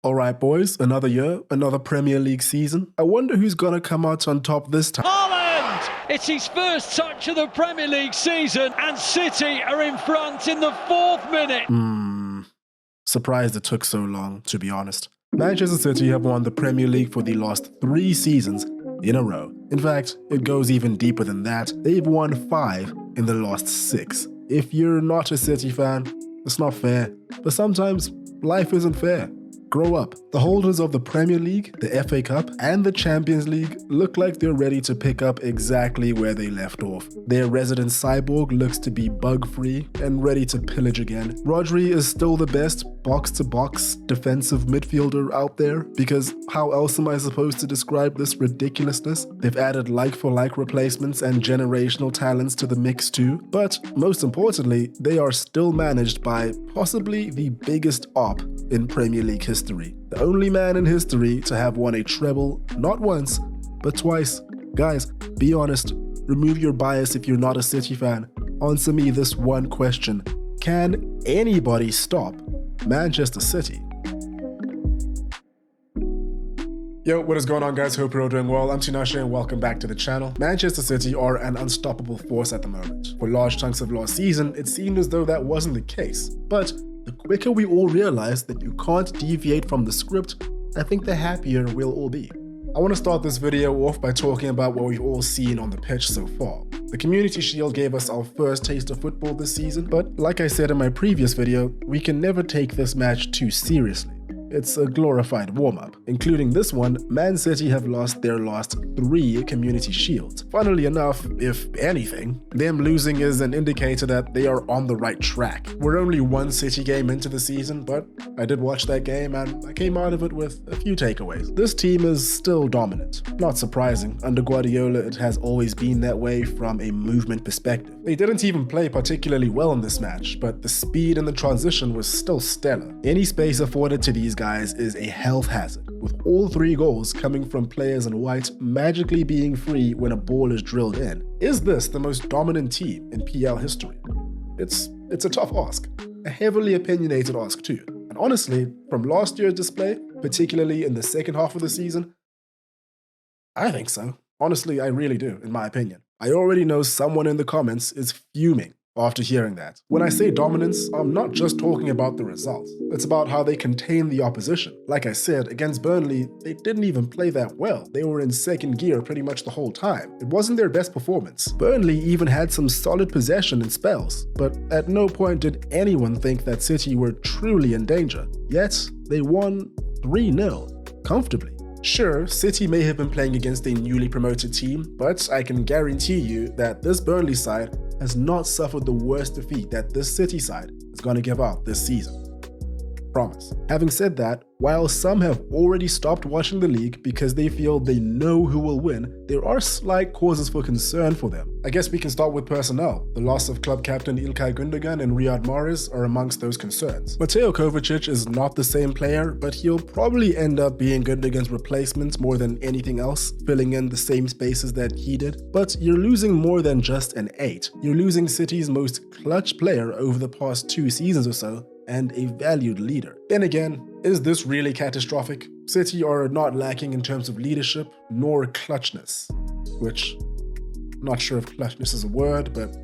Alright boys, another year, another Premier League season. I wonder who's gonna come out on top this time. Haaland! It's his first touch of the Premier League season and City are in front in the 4th minute. Surprised it took so long, to be honest. Manchester City have won the Premier League for the last 3 seasons in a row. In fact, it goes even deeper than that. They've won 5 in the last 6. If you're not a City fan, it's not fair. But sometimes life isn't fair. Grow up. The holders of the Premier League, the FA Cup, and the Champions League look like they're ready to pick up exactly where they left off. Their resident cyborg looks to be bug-free and ready to pillage again. Rodri is still the best box-to-box defensive midfielder out there, because how else am I supposed to describe this ridiculousness? They've added like-for-like replacements and generational talents to the mix too, but most importantly, they are still managed by possibly the biggest op in Premier League history. The only man in history to have won a treble not once, but twice. Guys, be honest. Remove your bias if you're not a City fan. Answer me this one question. Can anybody stop Manchester City? Yo, what is going on guys? Hope you're all doing well. I'm Tinashe and welcome back to the channel. Manchester City are an unstoppable force at the moment. For large chunks of last season, it seemed as though that wasn't the case. But the quicker we all realize that you can't deviate from the script, I think the happier we'll all be. I want to start this video off by talking about what we've all seen on the pitch so far. The Community Shield gave us our first taste of football this season, but like I said in my previous video, we can never take this match too seriously. It's a glorified warm-up. Including this one, Man City have lost their last 3 Community Shields. Funnily enough, if anything, them losing is an indicator that they are on the right track. We're only 1 City game into the season, but I did watch that game and I came out of it with a few takeaways. This team is still dominant. Not surprising, under Guardiola it has always been that way from a movement perspective. They didn't even play particularly well in this match, but the speed and the transition was still stellar. Any space afforded to these guys is a health hazard, with all 3 goals coming from players in white magically being free when a ball is drilled in. Is this the most dominant team in PL history? It's a tough ask, a heavily opinionated ask too. And honestly, from last year's display, particularly in the second half of the season, I think so. Honestly, I really do, in my opinion. I already know someone in the comments is fuming after hearing that. When I say dominance, I'm not just talking about the results. It's about how they contain the opposition. Like I said, against Burnley, they didn't even play that well. They were in second gear pretty much the whole time. It wasn't their best performance. Burnley even had some solid possession in spells, but at no point did anyone think that City were truly in danger. Yet, they won 3-0, comfortably. Sure, City may have been playing against a newly promoted team, but I can guarantee you that this Burnley side has not suffered the worst defeat that this City side is going to give out this season. Promise. Having said that, while some have already stopped watching the league because they feel they know who will win, there are slight causes for concern for them. I guess we can start with personnel. The loss of club captain Ilkay Gundogan and Riyad Mahrez are amongst those concerns. Mateo Kovacic is not the same player, but he'll probably end up being Gundogan's replacement more than anything else, filling in the same spaces that he did. But you're losing more than just an 8. You're losing City's most clutch player over the past 2 seasons or so, and a valued leader. Then again, is this really catastrophic? City are not lacking in terms of leadership, nor clutchness. Which, I'm not sure if clutchness is a word, but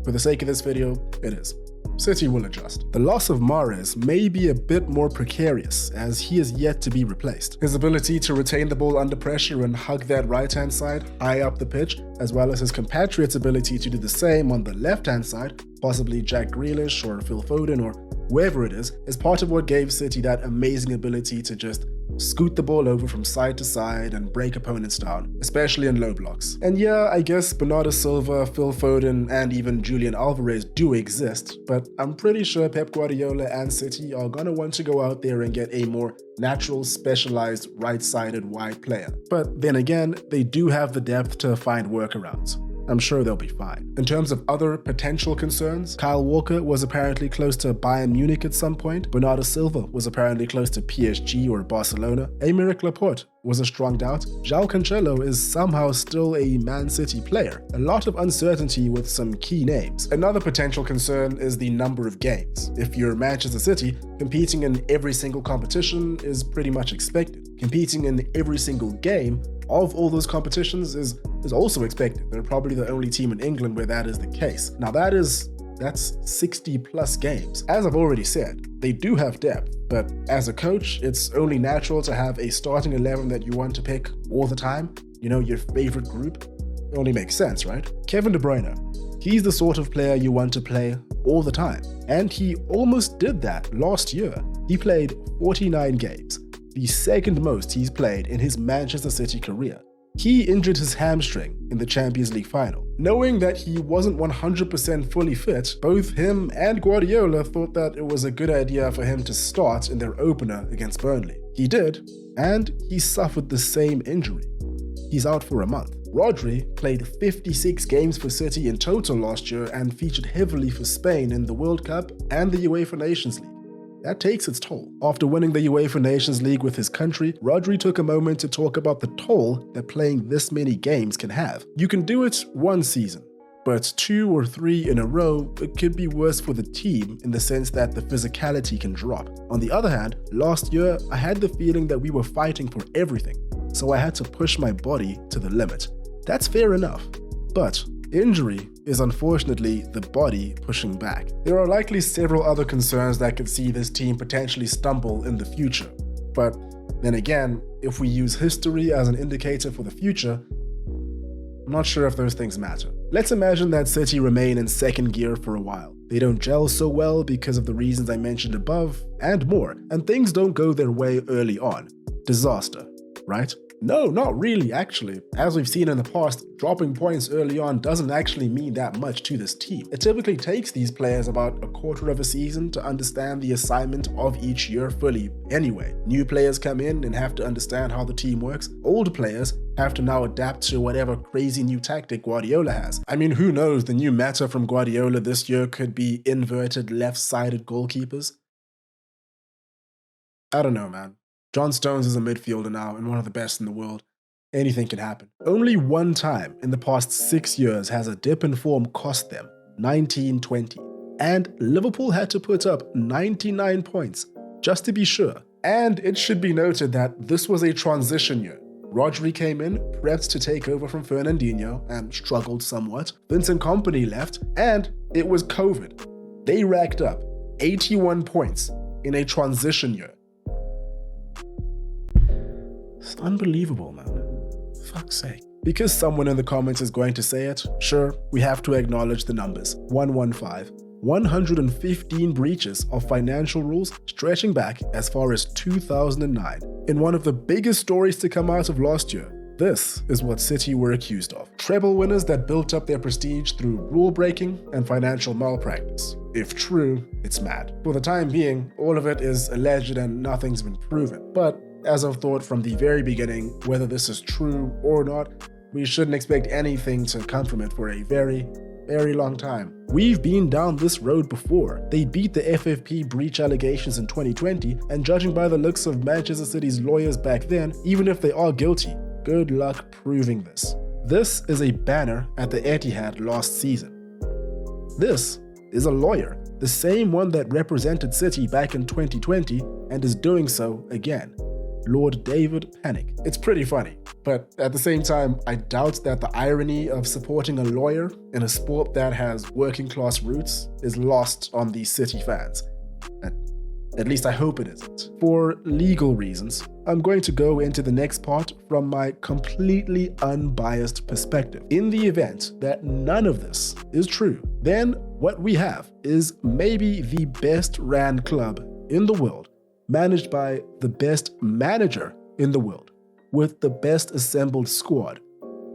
for the sake of this video, it is. City will adjust. The loss of Mahrez may be a bit more precarious, as he is yet to be replaced. His ability to retain the ball under pressure and hug that right-hand side high up the pitch, as well as his compatriot's ability to do the same on the left-hand side, possibly Jack Grealish or Phil Foden or whoever it is part of what gave City that amazing ability to just scoot the ball over from side to side and break opponents down, especially in low blocks. And yeah, I guess Bernardo Silva, Phil Foden, and even Julian Alvarez do exist, but I'm pretty sure Pep Guardiola and City are gonna want to go out there and get a more natural, specialized, right-sided wide player. But then again, they do have the depth to find workarounds. I'm sure they'll be fine. In terms of other potential concerns, Kyle Walker was apparently close to Bayern Munich at some point. Bernardo Silva was apparently close to PSG or Barcelona. Aymeric Laporte was a strong doubt. João Cancelo is somehow still a Man City player. A lot of uncertainty with some key names. Another potential concern is the number of games. If you're Manchester City, competing in every single competition is pretty much expected. Competing in every single game of all those competitions is also expected. They're probably the only team in England where that is the case. Now that's 60 plus games. As I've already said, they do have depth, but as a coach, it's only natural to have a starting 11 that you want to pick all the time. You know, your favorite group. It only makes sense, right? Kevin De Bruyne. He's the sort of player you want to play all the time. And he almost did that last year. He played 49 games, the second most he's played in his Manchester City career. He injured his hamstring in the Champions League final. Knowing that he wasn't 100% fully fit, both him and Guardiola thought that it was a good idea for him to start in their opener against Burnley. He did, and he suffered the same injury. He's out for a month. Rodri played 56 games for City in total last year and featured heavily for Spain in the World Cup and the UEFA Nations League. That takes its toll. After winning the UEFA Nations League with his country, Rodri took a moment to talk about the toll that playing this many games can have. You can do it one season, but 2 or 3 in a row, it could be worse for the team in the sense that the physicality can drop. On the other hand, last year, I had the feeling that we were fighting for everything, so I had to push my body to the limit. That's fair enough, but injury is unfortunately the body pushing back. There are likely several other concerns that could see this team potentially stumble in the future. But then again, if we use history as an indicator for the future, I'm not sure if those things matter. Let's imagine that City remain in second gear for a while. They don't gel so well because of the reasons I mentioned above, and more, and things don't go their way early on. Disaster, right? No, not really, actually. As we've seen in the past, dropping points early on doesn't actually mean that much to this team. It typically takes these players about a quarter of a season to understand the assignment of each year fully anyway. New players come in and have to understand how the team works. Old players have to now adapt to whatever crazy new tactic Guardiola has. I mean, who knows, the new meta from Guardiola this year could be inverted left-sided goalkeepers. I don't know, man. John Stones is a midfielder now and one of the best in the world. Anything can happen. Only one time in the past 6 years has a dip in form cost them, 1920. And Liverpool had to put up 99 points, just to be sure. And it should be noted that this was a transition year. Rodri came in, prepped to take over from Fernandinho, and struggled somewhat. Vincent Kompany left, and it was COVID. They racked up 81 points in a transition year. It's unbelievable, man. Fuck's sake. Because someone in the comments is going to say it, sure, we have to acknowledge the numbers. 115 breaches of financial rules stretching back as far as 2009. In one of the biggest stories to come out of last year, this is what City were accused of. Treble winners that built up their prestige through rule breaking and financial malpractice. If true, it's mad. For the time being, all of it is alleged and nothing's been proven. But as I've thought from the very beginning, whether this is true or not, we shouldn't expect anything to come from it for a very, very long time. We've been down this road before. They beat the FFP breach allegations in 2020, and judging by the looks of Manchester City's lawyers back then, even if they are guilty, good luck proving this. This is a banner at the Etihad last season. This is a lawyer, the same one that represented City back in 2020 and is doing so again. Lord David Panic. It's pretty funny, but at the same time, I doubt that the irony of supporting a lawyer in a sport that has working class roots is lost on the City fans. At least I hope it isn't. For legal reasons, I'm going to go into the next part from my completely unbiased perspective. In the event that none of this is true, then what we have is maybe the best ran club in the world, managed by the best manager in the world, with the best assembled squad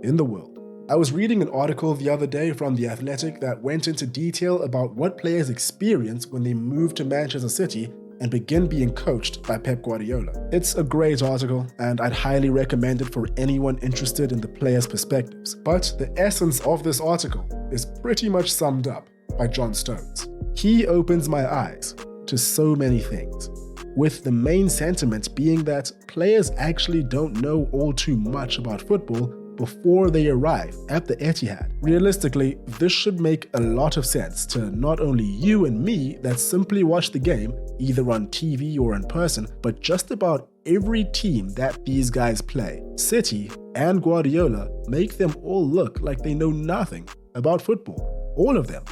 in the world. I was reading an article the other day from The Athletic that went into detail about what players experience when they move to Manchester City and begin being coached by Pep Guardiola. It's a great article, and I'd highly recommend it for anyone interested in the players' perspectives. But the essence of this article is pretty much summed up by John Stones. He opens my eyes to so many things, with the main sentiment being that players actually don't know all too much about football before they arrive at the Etihad. Realistically, this should make a lot of sense to not only you and me that simply watch the game, either on TV or in person, but just about every team that these guys play. City and Guardiola make them all look like they know nothing about football. All of them.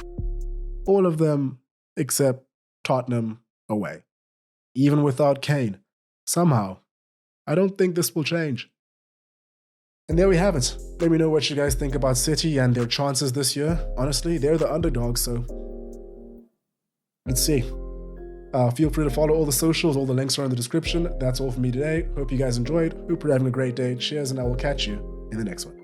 All of them except Tottenham away. Even without Kane. Somehow, I don't think this will change. And there we have it. Let me know what you guys think about City and their chances this year. Honestly, they're the underdogs, so let's see. Feel free to follow all the socials. All the links are in the description. That's all for me today. Hope you guys enjoyed. Hope you're having a great day. Cheers, and I will catch you in the next one.